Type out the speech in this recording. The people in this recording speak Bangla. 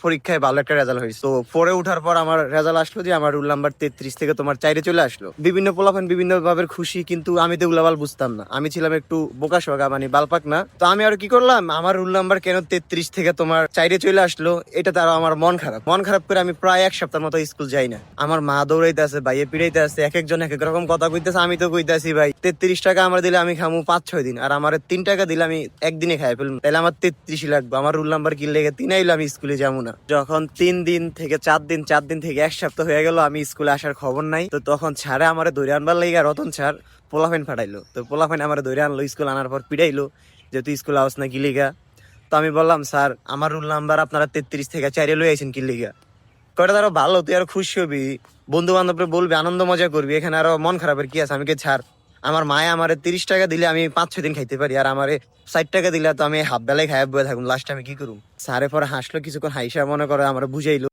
পরীক্ষায় ভালো একটা রেজাল্ট হয়েছে। তো পরে উঠার পর আমার রেজাল্ট আসলো যে আমার রোল নাম্বার 33 থেকে তোমার 4 চলে আসলো। বিভিন্ন পোলাপান বিভিন্ন ভাবে খুশি, কিন্তু আমি তো উলাবাল বুঝতাম না। আমি ছিলাম একটু বোকা শোকা, মানে বালপাক না। তো আমি আর কি করলাম, আমার রোল নাম্বার কেন 33 থেকে তোমার 4 চলে আসলো, এটা তার আমার মন খারাপ করে আমি প্রায় এক সপ্তাহ মতো স্কুল যাই না। আমার মা দৌড়াইতে আছে, ভাইয়ে পিড়াইতে আছে, এক একজন এক এক রকম কথা কইতেছে। আমি তো কইতাছি ভাই 33 টাকা আমার দিলে আমি খামু 5-6 দিন, আর আমার 3 টাকা দিলে আমি একদিনে খাই ফেলবো, তাহলে আমার 33 লাগবে। আমার রোল নাম্বার কি লেগে 3 আইলো, আমি স্কুলে যাবো না। যখন 3 দিন থেকে 4 দিন, 4 দিন থেকে এক সপ্তাহ হয়ে গেল, আমি স্কুলে আসার খবর নাই। তো তখন ছাড়ে আমার ধরে আনবার লাগে, রতন ছাড় পোলাফাইন ফাটাইলো। তো পোলাফাইন আমার ধরে আনলো, স্কুল আনার পর পিড়াইলো যে তুই স্কুল আওস না কি লিগা। তো আমি বললাম স্যার আমার রোল নাম্বার আপনারা 33 থেকে 4 লই আইছেন কি লিগা। কয়টা তারও ভালো, তুই আরো খুশি হবি, বন্ধু বান্ধবরে বলবি, আনন্দ মজা করবি, এখানে আরো মন খারাপের কি আছে। আমি কে ছাড়, আমার মায়ে আমারে 30 টাকা দিলে আমি 5-6 দিন খাইতে পারি, আর আমারে 60 টাকা দিলে তো আমি হাফ বেলায় খাইয়া বয়ে থাকুন, লাস্ট আমি কি করুম। স্যারে পরে হাসলো কিছুক্ষণ, হাইসা মনে করে আমার বুঝাইলো।